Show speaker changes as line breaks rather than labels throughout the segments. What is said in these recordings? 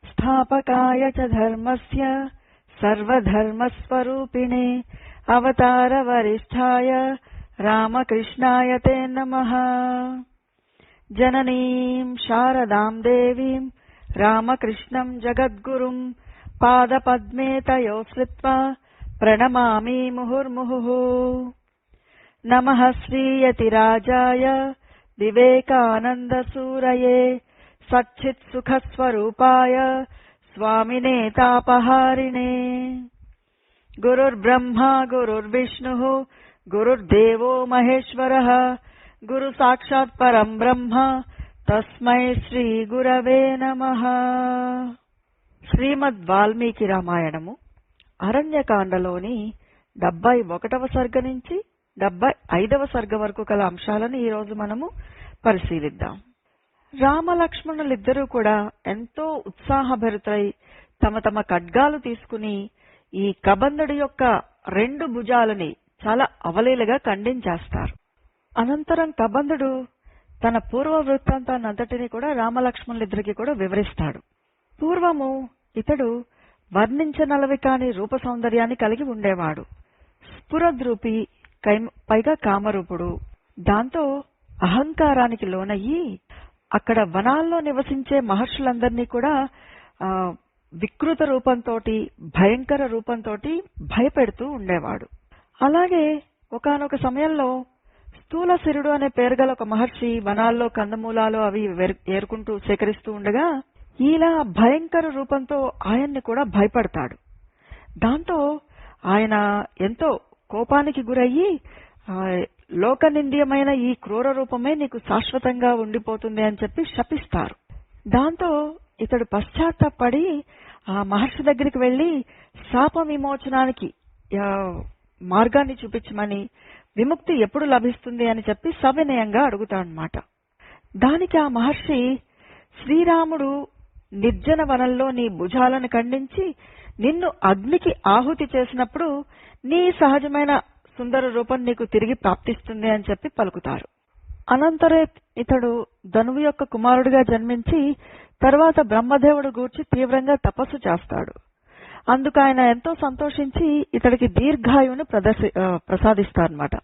స్థాపకాయ చ ధర్మస్య సర్వధర్మస్వరూపిణే అవతార వరిష్ఠాయ రామకృష్ణాయ తే నమః. జననీం శారదాం దేవీం రామకృష్ణం జగద్గురుం పాదపద్మే తయో స్లిత్వా ప్రణమామి ముహుర్ముహుః. నమః శ్రీయతిరాజాయ వివేకానందసూరయే సచ్చిత్సుఖస్వరూపాయ స్వామినే తాపహారిణే. గురుర్బ్రహ్మా గురుర్విష్ణుః గురుర్దేవో మహేశ్వరః గురు సాక్షాత్ పరం బ్రహ్మ తస్మై శ్రీ గురవే నమః. శ్రీమద్ వాల్మీకి రామాయణము అరణ్యకాండలోని 71వ సర్గ నుంచి 75వ సర్గ వరకు కల అంశాలను ఈరోజు మనము పరిశీలిద్దాం. రామలక్ష్మణులిద్దరూ కూడా ఎంతో ఉత్సాహభరితులై తమ తమ ఖడ్గాలు తీసుకుని ఈ కబంధుడి యొక్క 2 భుజాలని చాలా అవలీలగా ఖండించేస్తారు. అనంతరం కబంధుడు తన పూర్వ వృత్తాంతాన్నంతటినీ కూడా రామలక్ష్మణులిద్దరికి కూడా వివరిస్తాడు. పూర్వము ఇతడు వర్ణించనలవి కాని రూప సౌందర్యాన్ని కలిగి ఉండేవాడు. స్ఫురద్రూపి, పైగా కామరూపుడు. దాంతో అహంకారానికి లోనయ్యి అక్కడ వనాల్లో నివసించే మహర్షులందరినీ కూడా వికృత రూపంతో, భయంకర రూపంతో భయపెడుతూ ఉండేవాడు. అలాగే ఒకానొక సమయంలో స్థూలశిరుడు అనే పేరు గల ఒక మహర్షి వనాల్లో కందమూలాలు అవి ఏరుకుంటూ సేకరిస్తూ ఉండగా ఇలా భయంకర రూపంతో ఆయన్ని కూడా భయపడతాడు. దాంతో ఆయన ఎంతో కోపానికి గురయ్యి లోకనింద్యమైన ఈ క్రూర రూపమే నీకు శాశ్వతంగా ఉండిపోతుంది అని చెప్పి శపిస్తారు. దాంతో ఇతడు పశ్చాత్తాపడి ఆ మహర్షి దగ్గరికి వెళ్లి శాప విమోచనానికి మార్గాన్ని చూపించమని, విముక్తి ఎప్పుడు లభిస్తుంది అని చెప్పి సవినయంగా అడుగుతాడనమాట. దానికి ఆ మహర్షి, శ్రీరాముడు నిర్జన వనంలో నీ భుజాలను ఖండించి నిన్ను అగ్నికి ఆహుతి చేసినప్పుడు నీ సహజమైన సుందర రూపం నీకు తిరిగి ప్రాప్తిస్తుంది అని చెప్పి పలుకుతారు. అనంతరం ఇతడు ధనువు యొక్క కుమారుడిగా జన్మించి తర్వాత బ్రహ్మదేవుడు గూర్చి తీవ్రంగా తపస్సు చేస్తాడు. అందుకు ఆయన ఎంతో సంతోషించి ఇతడికి దీర్ఘాయువును ప్రసాదిస్తారన్నమాట.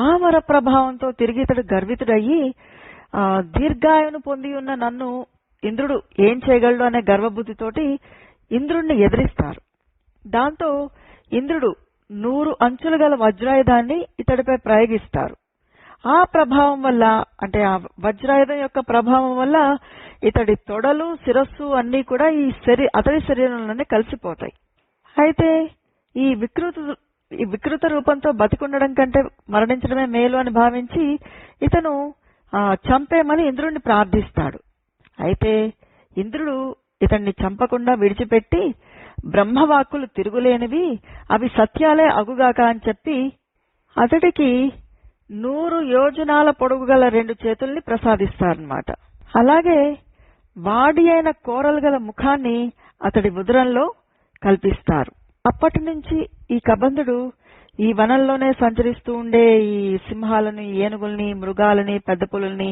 ఆ వర ప్రభావంతో తిరిగి ఇతడు గర్వితుడయ్యి దీర్ఘాయువును పొంది ఉన్న నన్ను ఇంద్రుడు ఏం చేయగలడు అనే గర్వబుద్ధితోటి ఇంద్రుణ్ణి ఎదిరిస్తారు. దాంతో ఇంద్రుడు 100 అంచులు గల వజ్రాయుధాన్ని ఇతడిపై ప్రయోగిస్తారు. ఆ ప్రభావం వల్ల, అంటే ఆ వజ్రాయుధం యొక్క ప్రభావం వల్ల ఇతడి తొడలు, శిరస్సు అన్నీ కూడా అతడి శరీరంలోనే కలిసిపోతాయి. అయితే ఈ వికృత రూపంతో బతికుండడం కంటే మరణించడమే మేలు అని భావించి ఇతను చంపేమని ఇంద్రుడిని ప్రార్థిస్తాడు. అయితే ఇంద్రుడు ఇతన్ని చంపకుండా విడిచిపెట్టి బ్రహ్మవాక్కులు తిరుగులేనివి, అవి సత్యాలే అగుగాక అని చెప్పి అతడికి 100 యోజనాల పొడుగు గల 2 చేతుల్ని ప్రసాదిస్తారన్నమాట. అలాగే వాడి అయిన కోరలు గల ముఖాన్ని అతడి ఉదరంలో కల్పిస్తారు. అప్పటి నుంచి ఈ కబంధుడు ఈ వనంలోనే సంచరిస్తూ ఉండే ఈ సింహాలని, ఏనుగుల్ని, మృగాలని, పెద్ద పులుల్ని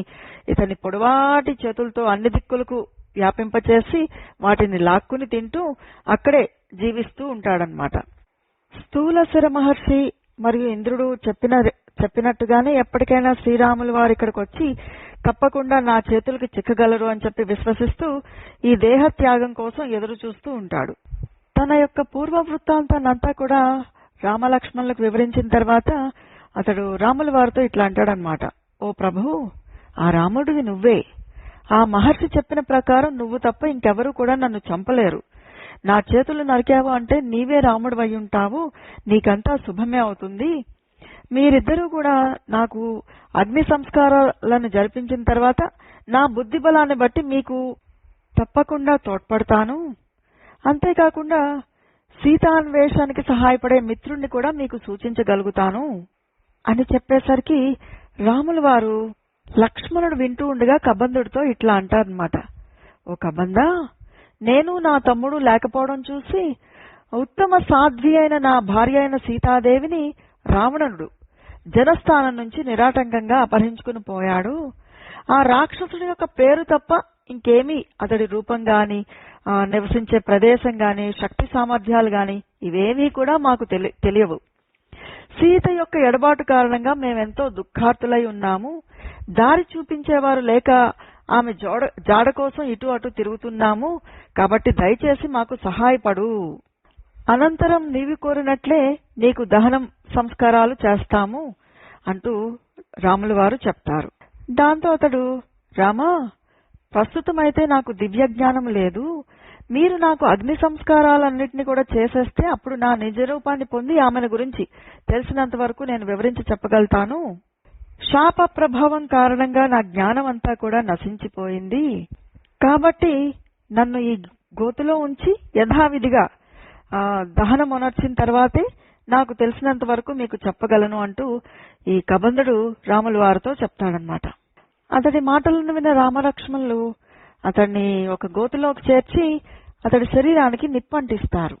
ఇతని పొడవాటి చేతులతో అన్ని దిక్కులకు వ్యాపింపచేసి వాటిని లాక్కుని తింటూ అక్కడే జీవిస్తూ ఉంటాడనమాట. స్థూలశిర మహర్షి మరియు ఇంద్రుడు చెప్పినట్టుగానే ఎప్పటికైనా శ్రీరాములు వారు ఇక్కడికి వచ్చి తప్పకుండా నా చేతులకు చిక్కగలరు అని చెప్పి విశ్వసిస్తూ ఈ దేహ త్యాగం కోసం ఎదురు చూస్తూ ఉంటాడు. తన యొక్క పూర్వ వృత్తాంతాన్నంతా కూడా రామలక్ష్మణులకు వివరించిన తర్వాత అతడు రాముల వారితో ఇట్లా అంటాడనమాట. ఓ ప్రభు, ఆ రాముడివి నువ్వే. ఆ మహర్షి చెప్పిన ప్రకారం నువ్వు తప్ప ఇంకెవరూ కూడా నన్ను చంపలేరు. నా చేతులు నరికావు అంటే నీవే రాముడు అయి ఉంటావు, నీకంతా శుభమే అవుతుంది. మీరిద్దరూ కూడా నాకు అగ్ని సంస్కారాలను జరిపించిన తర్వాత నా బుద్ధి బలాన్ని బట్టి మీకు తప్పకుండా తోడ్పడతాను. అంతేకాకుండా సీతాన్వేషానికి సహాయపడే మిత్రుణ్ణి కూడా మీకు సూచించగలుగుతాను అని చెప్పేసరికి రాముల వారు లక్ష్మణుడు వింటూ ఉండగా కబంధుడితో ఇట్లా అంటారనమాట. ఓ కబంధ, నేను నా తమ్ముడు లేకపోవడం చూసి ఉత్తమ సాధ్వి అయిన నా భార్య అయిన సీతాదేవిని రావణుడు జనస్థానం నుంచి నిరాటంకంగా అపహరించుకుని పోయాడు. ఆ రాక్షసుడి యొక్క పేరు తప్ప ఇంకేమీ అతడి రూపం గాని, నివసించే ప్రదేశం గాని, శక్తి సామర్థ్యాలు గాని ఇవేమీ కూడా మాకు తెలియవు. సీత యొక్క ఎడబాటు కారణంగా మేమెంతో దుఃఖార్తులై ఉన్నాము. దారి చూపించేవారు లేక ఆమె జాడ కోసం ఇటు అటు తిరుగుతున్నాము. కాబట్టి దయచేసి మాకు సహాయపడు. అనంతరం నీవి కోరినట్లే నీకు దహనం సంస్కారాలు చేస్తాము అంటూ రాముల వారు చెప్తారు. దాంతో అతడు, రామా, ప్రస్తుతమైతే నాకు దివ్య జ్ఞానం లేదు. మీరు నాకు అగ్ని సంస్కారాలన్నింటినీ కూడా చేసేస్తే అప్పుడు నా నిజ రూపాన్ని పొంది ఆమెను గురించి తెలిసినంత వరకు నేను వివరించి చెప్పగలుగుతాను. శాప ప్రభావం కారణంగా నా జ్ఞానం అంతా కూడా నశించిపోయింది. కాబట్టి నన్ను ఈ గోతులో ఉంచి యథావిధిగా దహనమునర్చిన తర్వాతే నాకు తెలిసినంత వరకు మీకు చెప్పగలను అంటూ ఈ కబంధుడు రాముల వారితో చెప్తాడనమాట. అతడి మాటలను విన్న రామలక్ష్మణులు అతన్ని ఒక గోతులోకి చేర్చి అతడి శరీరానికి నిప్పంటిస్తారు.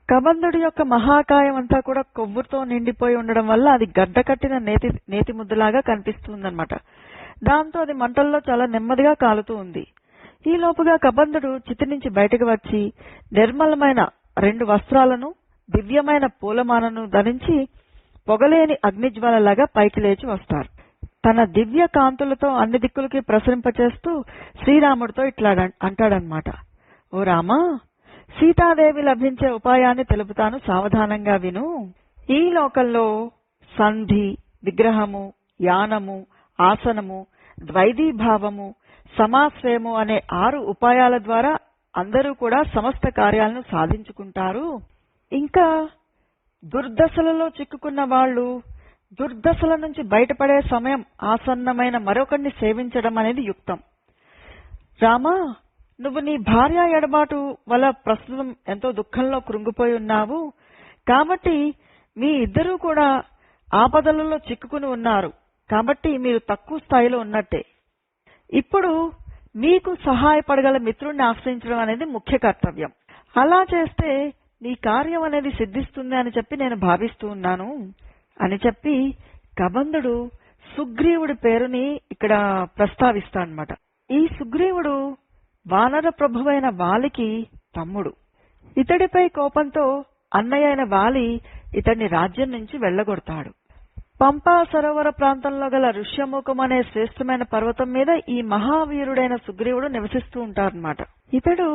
కబంధుడి యొక్క మహాకాయం అంతా కూడా కొవ్వుతో నిండిపోయి ఉండడం వల్ల అది గడ్డ కట్టిన నేతి ముద్దలాగా కనిపిస్తుందన్నమాట. దాంతో అది మంటల్లో చాలా నెమ్మదిగా కాలుతూ ఉంది. ఈ లోపుగా కబంధుడు చితి నుంచి బయటకు వచ్చి నిర్మలమైన 2 వస్త్రాలను, దివ్యమైన పూలమాలను ధరించి పొగలేని అగ్నిజ్వాలలాగా పైకి లేచి వస్తారు. తన దివ్య కాంతులతో అన్ని దిక్కులకి ప్రసరింపచేస్తూ శ్రీరాముడితో ఇట్లా అంటాడనమాట. ఓ రామా, సీతాదేవి లభించే ఉపాయాన్ని తెలుపుతాను, సావధానంగా విను. ఈ లోకంలో సంధి, విగ్రహము, యానము, ఆసనము, ద్వైదీభావము, సమాశ్రయము అనే 6 ఉపాయాల ద్వారా అందరూ కూడా సమస్త కార్యాలను సాధించుకుంటారు. ఇంకా దుర్దశలలో చిక్కుకున్న వాళ్ళు దుర్దశల నుంచి బయటపడే సమయం ఆసన్నమైన మరొకరిని సేవించడం అనేది యుక్తం. రామా, నువ్వు నీ భార్య ఎడబాటు వల్ల ప్రస్తుతం ఎంతో దుఃఖంలో కృంగిపోయి ఉన్నావు. కాబట్టి మీ ఇద్దరూ కూడా ఆపదలలో చిక్కుకుని ఉన్నారు. కాబట్టి మీరు తక్కువ స్థాయిలో ఉన్నట్టే. ఇప్పుడు మీకు సహాయపడగల మిత్రుడిని ఆశ్రయించడం అనేది ముఖ్య కర్తవ్యం. అలా చేస్తే నీ కార్యం అనేది సిద్ధిస్తుంది అని చెప్పి నేను భావిస్తూ ఉన్నాను అని చెప్పి కబంధుడు సుగ్రీవుడి పేరుని ఇక్కడ ప్రస్తావిస్తాడనమాట. ఈ సుగ్రీవుడు వానర ప్రభువైన వాలికి తమ్ముడు. ఇతడిపై కోపంతో అన్నయ్య అయిన వాలి ఇతడిని రాజ్యం నుంచి వెళ్లగొడతాడు. పంపా సరోవర ప్రాంతంలో గల ఋష్యముఖం అనే శ్రేష్టమైన పర్వతం మీద ఈ మహావీరుడైన సుగ్రీవుడు నివసిస్తూ ఉంటారన్నమాట. ఇతడు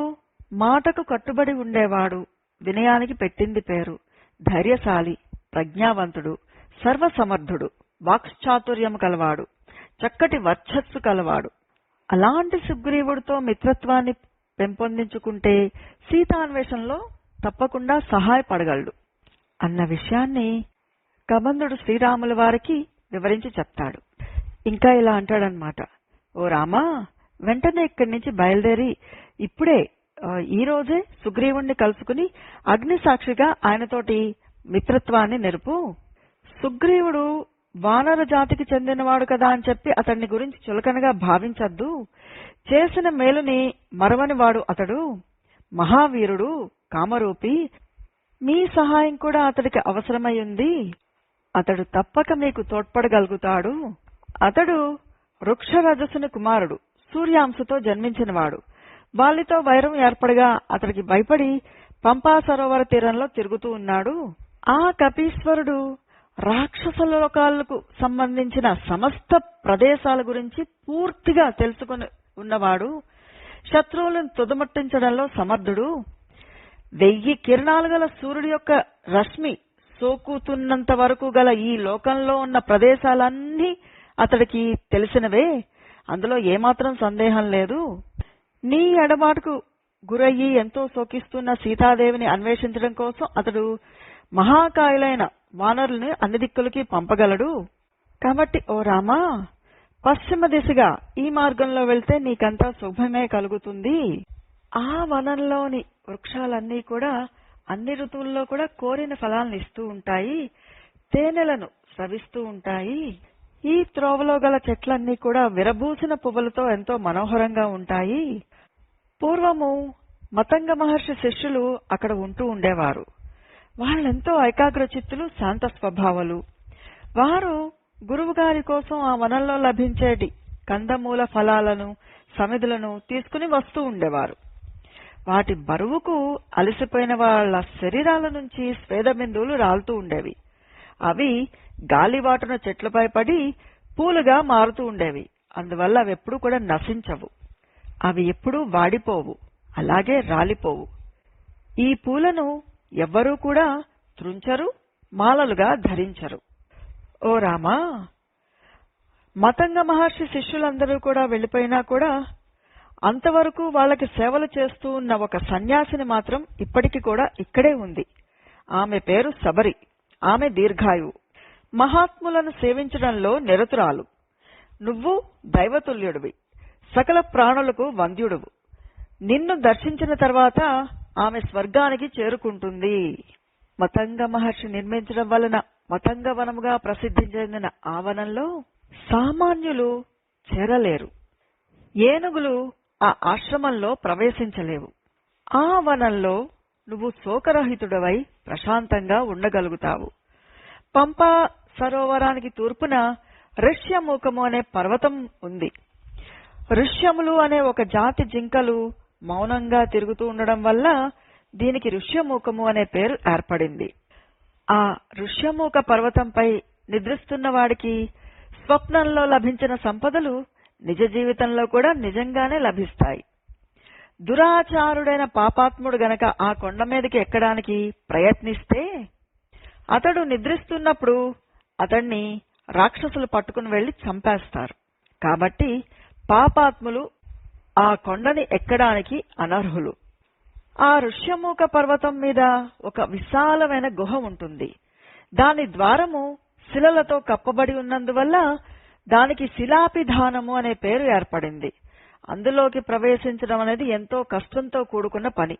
మాటకు కట్టుబడి ఉండేవాడు, వినయానికి పెట్టింది పేరు, ధైర్యశాలి, ప్రజ్ఞావంతుడు, సర్వసమర్థుడు, వాక్చాతుర్యము కలవాడు, చక్కటి వర్చస్సు కలవాడు. అలాంటి సుగ్రీవుడితో మిత్రత్వాన్ని పెంపొందించుకుంటే సీతాన్వేషణలో తప్పకుండా సహాయపడగలడు అన్న విషయాన్ని కబంధుడు శ్రీరాముల వారికి వివరించి చెప్తాడు. ఇంకా ఇలా అంటాడనమాట. ఓ రామా, వెంటనే ఇక్కడి నుంచి బయలుదేరి ఇప్పుడే ఈ రోజే సుగ్రీవుణ్ణి కలుసుకుని అగ్ని సాక్షిగా ఆయనతోటి మిత్రత్వాన్ని నెరుపు. సుగ్రీవుడు వానర జాతికి చెందినవాడు కదా అని చెప్పి అతన్ని గురించి చులకనగా భావించద్దు. చేసిన మేలుని మరవనివాడు అతడు. మహావీరుడు, కామరూపి. మీ సహాయం కూడా అతడికి అవసరమై ఉంది. అతడు తప్పక మీకు తోడ్పడగలుగుతాడు. అతడు వృక్షరజసుని కుమారుడు, సూర్యాంశతో జన్మించినవాడు. వాళ్ళతో వైరం ఏర్పడగా అతడికి భయపడి పంపా సరోవర తీరంలో తిరుగుతూ ఉన్నాడు. ఆ కపీశ్వరుడు రాక్షస లోకాలకు సంబంధించిన సమస్త ప్రదేశాల గురించి పూర్తిగా తెలుసుకుని ఉన్నవాడు. శత్రువులను తుదముట్టించడంలో సమర్థుడు. 1000 కిరణాలు గల సూర్యుడి యొక్క రశ్మి సోకుతున్నంత వరకు గల ఈ లోకంలో ఉన్న ప్రదేశాలన్నీ అతడికి తెలిసినవే. అందులో ఏమాత్రం సందేహం లేదు. నీ ఎడబాటుకు గురయ్యి ఎంతో శోకిస్తున్న సీతాదేవిని అన్వేషించడం కోసం అతడు మహాకాయులైన వానరుల్ని అన్ని దిక్కులకి పంపగలడు. కాబట్టి ఓ రామా, పశ్చిమ దిశగా ఈ మార్గంలో వెళ్తే నీకంతా శుభమే కలుగుతుంది. ఆ వనంలోని వృక్షాలన్నీ కూడా అన్ని ఋతువుల్లో కూడా కోరిన ఫలాలను ఇస్తూ ఉంటాయి, తేనెలను స్రవిస్తూ ఉంటాయి. ఈ త్రోవలో గల చెట్లన్నీ కూడా విరబూసిన పువ్వులతో ఎంతో మనోహరంగా ఉంటాయి. పూర్వము మతంగ మహర్షి శిష్యులు అక్కడ ఉంటూ ఉండేవారు. వాళ్ళెంతో ఏకాగ్రచిత్తులు, శాంత స్వభావాలు. వారు గురువుగారి కోసం ఆ వనంలో లభించేటి కందమూల ఫలాలను సమిధులను తీసుకుని వస్తూ ఉండేవారు. వాటి బరువుకు అలసిపోయిన వాళ్ల శరీరాల నుంచి స్వేద బిందువులు రాలుతూ ఉండేవి. అవి గాలివాటున చెట్లపై పడి పూలుగా మారుతూ ఉండేవి. అందువల్ల అవి ఎప్పుడూ కూడా నశించవు. అవి ఎప్పుడూ వాడిపోవు, అలాగే రాలిపోవు. ఈ పూలను ఎవ్వరూ కూడా త్రుంచరు, మాలలుగా ధరించరు. ఓ రామా, మతంగ మహర్షి శిష్యులందరూ కూడా వెళ్లిపోయినా కూడా అంతవరకు వాళ్ళకి సేవలు చేస్తూ ఉన్న ఒక సన్యాసిని మాత్రం ఇప్పటికి కూడా ఇక్కడే ఉంది. ఆమె పేరు శబరి. ఆమె దీర్ఘాయువు, మహాత్ములను సేవించడంలో నిరతురాలు. నువ్వు దైవతుల్యుడివి, సకల ప్రాణులకు వంద్యుడువు. నిన్ను దర్శించిన తర్వాత ఆమె స్వర్గానికి చేరుకుంటుంది. మతంగ మహర్షి నిర్మించడం వలన మతంగ వనముగా ప్రసిద్ధి చెందిన ఆ వనంలో సామాన్యులు చేరలేరు. ఏనుగులు ఆ ఆశ్రమంలో ప్రవేశించలేవు. ఆ వనంలో నువ్వు శోకరహితుడవై ప్రశాంతంగా ఉండగలుగుతావు. పంపా సరోవరానికి తూర్పున ఋష్యమూకము అనే పర్వతం ఉంది. ఋష్యములు అనే ఒక జాతి జింకలు మౌనంగా తిరుగుతూ ఉండడం వల్ల దీనికి ఋష్యమూకము అనే పేరు ఏర్పడింది. ఆ ఋష్యమూక పర్వతంపై నిద్రిస్తున్న వాడికి స్వప్నంలో లభించిన సంపదలు నిజ జీవితంలో కూడా నిజంగానే లభిస్తాయి. దురాచారుడైన పాపాత్ముడు గనక ఆ కొండ మీదకి ఎక్కడానికి ప్రయత్నిస్తే అతడు నిద్రిస్తున్నప్పుడు అతన్ని రాక్షసులు పట్టుకుని వెళ్లి చంపేస్తారు. కాబట్టి పాపాత్ములు ఆ కొండని ఎక్కడానికి అనర్హులు. ఆ ఋష్యమూక పర్వతం మీద ఒక విశాలమైన గుహ ఉంటుంది. దాని ద్వారము శిలలతో కప్పబడి ఉన్నందువల్ల దానికి శిలాపిధానము అనే పేరు ఏర్పడింది. అందులోకి ప్రవేశించడం అనేది ఎంతో కష్టంతో కూడుకున్న పని.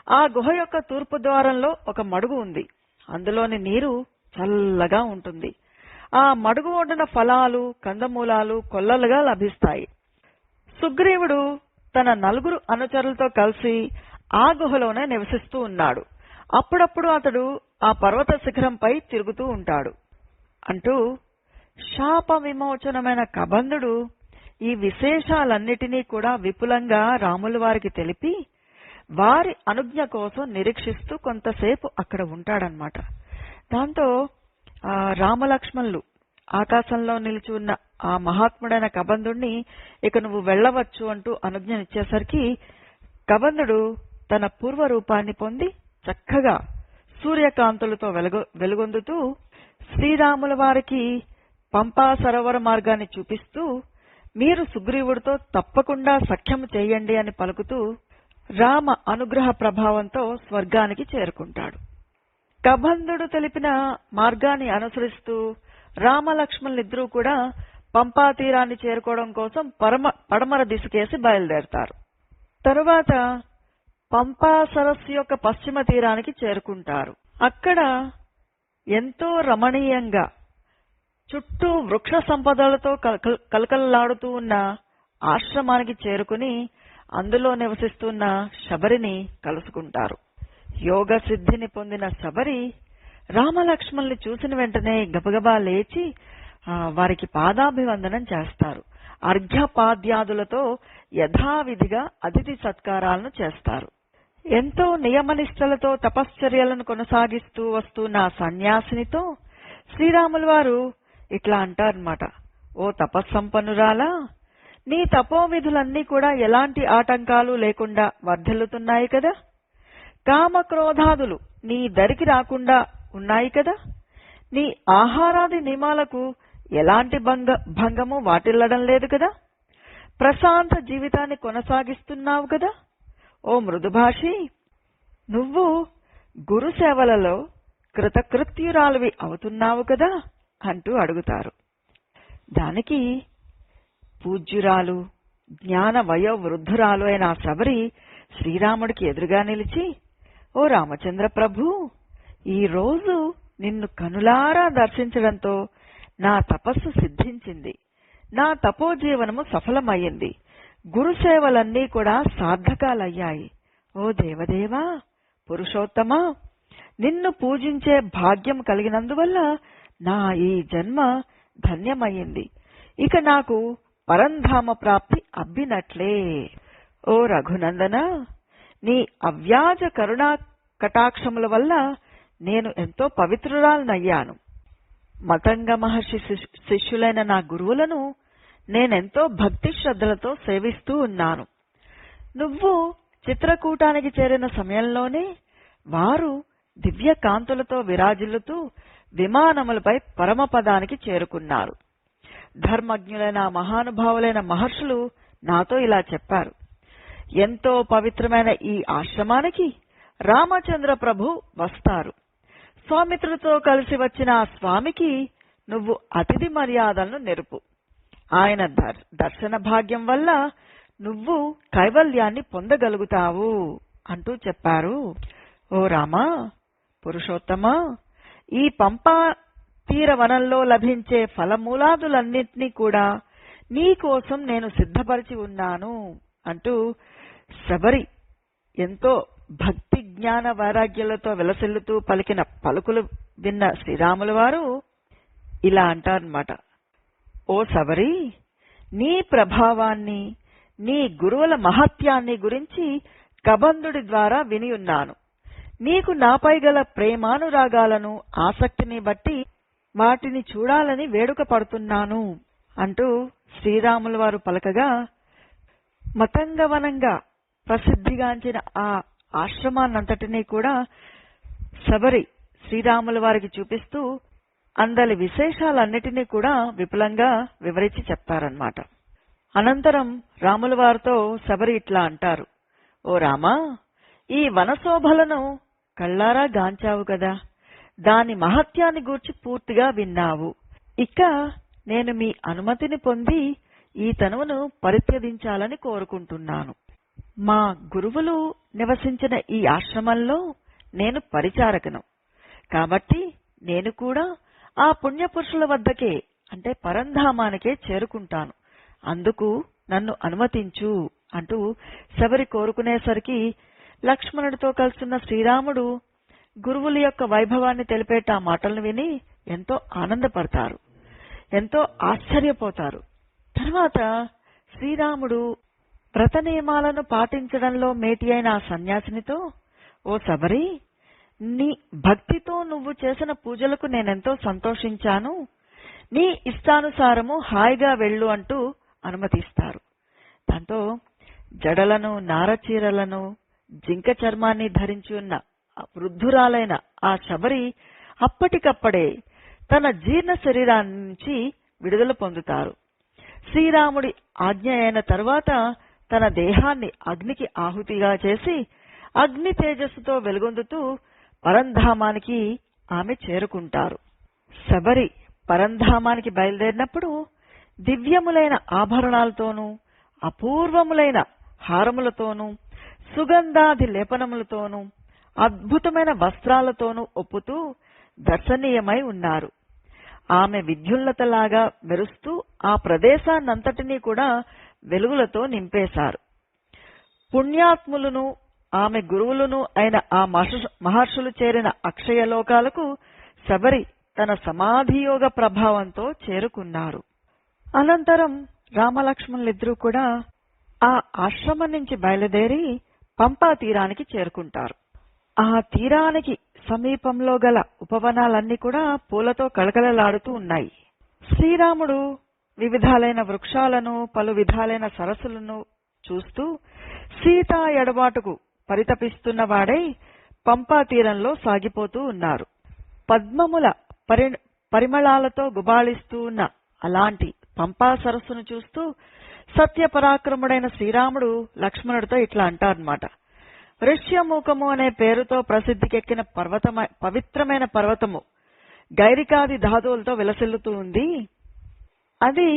ఆ గుహ యొక్క తూర్పు ద్వారంలో ఒక మడుగు ఉంది. అందులోని నీరు చల్లగా ఉంటుంది. ఆ మడుగు ఒడ్డున ఫలాలు, కందమూలాలు కొల్లలుగా లభిస్తాయి. సుగ్రీవుడు తన 4 అనుచరులతో కలిసి ఆ గుహలోనే నివసిస్తూ ఉన్నాడు. అప్పుడప్పుడు అతడు ఆ పర్వత శిఖరంపై తిరుగుతూ ఉంటాడు. అంటూ శాప విమోచనమైన కబంధుడు ఈ విశేషాలన్నిటినీ కూడా విపులంగా రాముల వారికి తెలిపి వారి అనుజ్ఞ కోసం నిరీక్షిస్తూ కొంతసేపు అక్కడ ఉంటాడనమాట. దాంతో రామలక్ష్మణులు ఆకాశంలో నిలిచి ఉన్న ఆ మహాత్ముడైన కబంధుడిని ఇక నువ్వు వెళ్లవచ్చు అంటూ అనుజ్ఞనిచ్చేసరికి కబంధుడు తన పూర్వ రూపాన్ని పొంది చక్కగా సూర్యకాంతులతో వెలుగొందుతూ శ్రీరాముల వారికి పంపా సరోవర మార్గాన్ని చూపిస్తూ మీరు సుగ్రీవుడితో తప్పకుండా సఖ్యము చేయండి అని పలుకుతూ రామ అనుగ్రహ ప్రభావంతో స్వర్గానికి చేరుకుంటాడు. కబంధుడు తెలిపిన మార్గాన్ని అనుసరిస్తూ రామలక్ష్మణులిద్దరూ కూడా పంపా తీరాన్ని చేరుకోవడం కోసం పడమర దిశకేసి బయలుదేరతారు. తరువాత పంపా సరస్సు యొక్క పశ్చిమ తీరానికి చేరుకుంటారు. అక్కడ ఎంతో రమణీయంగా చుట్టూ వృక్ష సంపదలతో కలకలలాడుతూ ఉన్న ఆశ్రమానికి చేరుకుని అందులో నివసిస్తున్న శబరిని కలుసుకుంటారు. యోగ సిద్ధిని పొందిన శబరి రామలక్ష్మణుల్ని చూసిన వెంటనే గబగబా లేచి వారికి పాదాభివందనం చేస్తారు. అర్ఘ్యపాద్యాదులతో యథావిధిగా అతిథి సత్కారాలను చేస్తారు. ఎంతో నియమనిష్టలతో తపశ్చర్యలను కొనసాగిస్తూ వస్తున్న సన్యాసినితో శ్రీరాముల వారు ఇట్లా అంటారన్నమాట. ఓ తపస్సంపన్నురాలా, నీ తపోవిధులన్నీ కూడా ఎలాంటి ఆటంకాలు లేకుండా వర్ధిల్లుతున్నాయి కదా. కామక్రోధాదులు నీ దరికి రాకుండా ఉన్నాయి కదా. నీ ఆహారాది నియమాలకు ఎలాంటి భంగము వాటిల్లడం లేదు కదా. ప్రశాంత జీవితాన్ని కొనసాగిస్తున్నావు కదా. ఓ మృదుభాషి, నువ్వు గురు సేవలలో కృతకృత్యురాలివి అవుతున్నావు కదా అంటూ అడుగుతారు. దానికి పూజ్యురాలు జ్ఞాన వయోవృద్ధురాలు అయిన ఆ శబరి శ్రీరాముడికి ఎదురుగా నిలిచి, ఓ రామచంద్ర ప్రభు, ఈ రోజు నిన్ను కనులారా దర్శించడంతో నా తపస్సు సిద్ధించింది. నా తపోజీవనము సఫలమయ్యింది. గురుసేవలన్నీ కూడా సార్థకాలయ్యాయి. ఓ దేవదేవా, పురుషోత్తమా, నిన్ను పూజించే భాగ్యం కలిగినందువల్ల నా ఈ జన్మ ధన్యమయ్యింది. ఇక నాకు పరంధామ ప్రాప్తి అబ్బినట్లే. ఓ రఘునందన, నీ అవ్యాజ కరుణా కటాక్షముల వల్ల నేను ఎంతో పవిత్రురాలనయ్యాను. మతంగ మహర్షి శిష్యులైన నా గురువులను నేనెంతో భక్తి శ్రద్ధలతో సేవిస్తూ ఉన్నాను. నువ్వు చిత్రకూటానికి చేరిన సమయంలోనే వారు దివ్య కాంతులతో విరాజిల్లుతూ విమానములపై పరమపదానికి చేరుకున్నారు. ధర్మజ్ఞులైన మహానుభావులైన మహర్షులు నాతో ఇలా చెప్పారు: ఎంతో పవిత్రమైన ఈ ఆశ్రమానికి రామచంద్ర ప్రభు వస్తారు. స్వామిత్రుడితో కలిసి వచ్చిన ఆ స్వామికి నువ్వు అతిథి మర్యాదలను నెరుపు. ఆయన దర్శన భాగ్యం వల్ల నువ్వు కైవల్యాన్ని పొందగలుగుతావు అంటూ చెప్పారు. ఓ రామా, పురుషోత్తమా, ఈ పంపా తీరవనంలో లభించే ఫలమూలాదులన్నింటినీ కూడా నీకోసం నేను సిద్ధపరిచి ఉన్నాను అంటూ శబరి ఎంతో భక్తి జ్ఞాన వైరాగ్యాలతో విలసిల్లుతూ పలికిన పలుకులు విన్న శ్రీరాముల వారు ఇలా అంటారన్నమాట: ఓ శబరి, నీ ప్రభావాన్ని, నీ గురువుల మహత్యాన్ని గురించి కబంధుడి ద్వారా విని ఉన్నాను. నీకు నాపై గల ప్రేమానురాగాలను, ఆసక్తిని బట్టి వాటిని చూడాలని వేడుక పడుతున్నాను అంటూ శ్రీరాముల వారు పలకగా, మతంగవనంగా ప్రసిద్ధిగాంచిన ఆ ఆశ్రమాన్నంతటినీ కూడా శబరి శ్రీరాముల వారికి చూపిస్తూ అందలి విశేషాలన్నిటినీ కూడా విపులంగా వివరించి చెప్తారన్నమాట. అనంతరం రాముల వారితో శబరి ఇట్లా అంటారు: ఓ రామా, ఈ వనశోభలను కళ్ళారా గాంచావు కదా, దాని మహత్యాన్ని గూర్చి పూర్తిగా విన్నావు. ఇక నేను మీ అనుమతిని పొంది ఈ తనువును పరిత్యజించాలని కోరుకుంటున్నాను. మా గురువులు నివసించిన ఈ ఆశ్రమంలో నేను పరిచారకను కాబట్టి నేను కూడా ఆ పుణ్యపురుషుల వద్దకే, అంటే పరంధామానికే చేరుకుంటాను. అందుకు నన్ను అనుమతించు అంటూ శబరి కోరుకునేసరికి లక్ష్మణుడితో కలుస్తున్న శ్రీరాముడు గురువుల యొక్క వైభవాన్ని తెలిపేట ఆ మాటలను విని ఎంతో ఆనందపడతారు, ఎంతో ఆశ్చర్యపోతారు. తర్వాత శ్రీరాముడు వ్రత నియమాలను పాటించడంలో మేటి అయిన ఆ సన్యాసినితో, ఓ శబరి, నీ భక్తితో నువ్వు చేసిన పూజలకు నేనెంతో సంతోషించాను. నీ ఇష్టానుసారము హాయిగా వెళ్ళు అంటూ అనుమతిస్తారు. దాంతో జడలను, నారచీరలను, జింక చర్మాన్ని ధరించి ఉన్న వృద్ధురాలైన ఆ శబరి అప్పటికప్పుడే తన జీర్ణ శరీరాన్ని నుంచి విడుదల పొందుతారు. శ్రీరాముడి ఆజ్ఞ అయిన తరువాత తన దేహాన్ని అగ్నికి ఆహుతిగా చేసి అగ్ని తేజస్సుతో వెలుగొందుతూ పరంధామానికి ఆమె చేరుకుంటారు. శబరి పరంధామానికి బయలుదేరినప్పుడు దివ్యములైన ఆభరణాలతోనూ, అపూర్వములైన హారములతోనూ, సుగంధాది లేపనములతోనూ, అద్భుతమైన వస్త్రాలతోనూ ఒప్పుతూ దర్శనీయమై ఉన్నారు. ఆమె విద్యుల్లతలాగా మెరుస్తూ ఆ ప్రదేశాన్నంతటినీ కూడా వెలుగులతో నింపేశారు. పుణ్యాత్ములను, ఆమె గురువులను అయిన ఆ మహర్షులు చేరిన అక్షయలోకాలకు శబరి తన సమాధియోగ ప్రభావంతో చేరుకున్నారు. అనంతరం రామలక్ష్మణులిద్దరూ కూడా ఆ ఆశ్రమం నుంచి బయలుదేరి పంపా తీరానికి చేరుకుంటారు. ఆ తీరానికి సమీపంలో గల ఉపవనాలన్నీ కూడా పూలతో కళకళలాడుతూ ఉన్నాయి. శ్రీరాముడు వివిధాలైన వృక్షాలను, పలు విధాలైన సరస్సులను చూస్తూ సీతా ఎడబాటుకు పరితపిస్తున్నవాడై పంపా తీరంలో సాగిపోతూ ఉన్నారు. పద్మముల పరిమళాలతో గుబాళిస్తూ ఉన్న అలాంటి పంపా సరస్సును చూస్తూ సత్యపరాక్రముడైన శ్రీరాముడు లక్ష్మణుడితో ఇట్లా అంటారన్నమాట: ఋష్యమూకము అనే పేరుతో ప్రసిద్ధికెక్కిన పవిత్రమైన పర్వతము గైరికాది ధాతువులతో విలసిల్లుతూ ఉంది. అది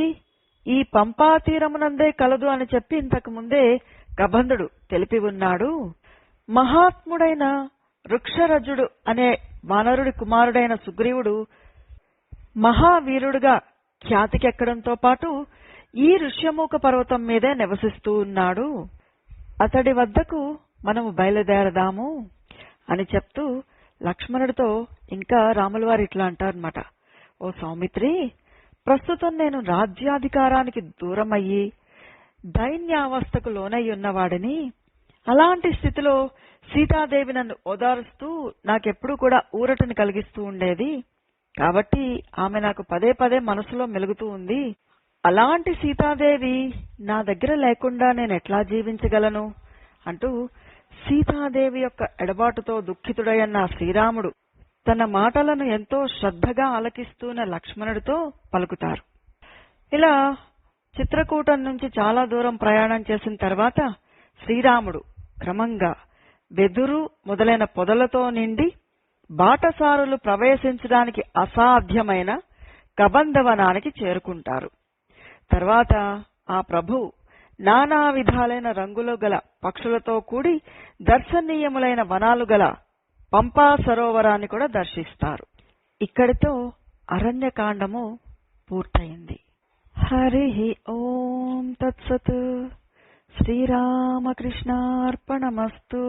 ఈ పంపా తీరమునందే కలదు అని చెప్పి ఇంతకు ముందే కబంధుడు తెలిపి ఉన్నాడు. మహాత్ముడైన వృక్షరజుడు అనే వానరుడి కుమారుడైన సుగ్రీవుడు మహావీరుడుగా ఖ్యాతికెక్కడంతో పాటు ఈ ఋష్యమూక పర్వతం మీదే నివసిస్తూ ఉన్నాడు. అతడి వద్దకు మనము బయలుదేరదాము అని చెప్తూ లక్ష్మణుడితో ఇంకా రాముల వారు ఇట్లా అంటారన్నమాట: ఓ సౌమిత్రి, ప్రస్తుతం నేను రాజ్యాధికారానికి దూరమయ్యి దైన్యావస్థకు లోనై ఉన్నవాడిని. అలాంటి స్థితిలో సీతాదేవి నన్ను ఓదారుస్తూ నాకెప్పుడు కూడా ఊరటని కలిగిస్తూ ఉండేది. కాబట్టి ఆమె నాకు పదే పదే మనసులో మెలుగుతూ ఉంది. అలాంటి సీతాదేవి నా దగ్గర లేకుండా నేను ఎట్లా జీవించగలను అంటూ సీతాదేవి యొక్క ఎడబాటుతో దుఃఖితుడయ్యన్న శ్రీరాముడు తన మాటలను ఎంతో శ్రద్ధగా ఆలకిస్తూన్న లక్ష్మణుడితో పలుకుతారు. ఇలా చిత్రకూటం నుంచి చాలా దూరం ప్రయాణం చేసిన తర్వాత శ్రీరాముడు క్రమంగా వెదురు మొదలైన పొదలతో నిండి బాటసారులు ప్రవేశించడానికి అసాధ్యమైన కబంధవనానికి చేరుకుంటారు. తర్వాత ఆ ప్రభువు నానా విధాలైన రంగులు గల పక్షులతో కూడి దర్శనీయములైన వనాలు గల పంపా సరోవరాన్ని కూడా దర్శిస్తారు. ఇక్కడితో అరణ్యకాండము పూర్తయింది. హరి ఓం తత్సత్. శ్రీరామకృష్ణార్పణమస్తు.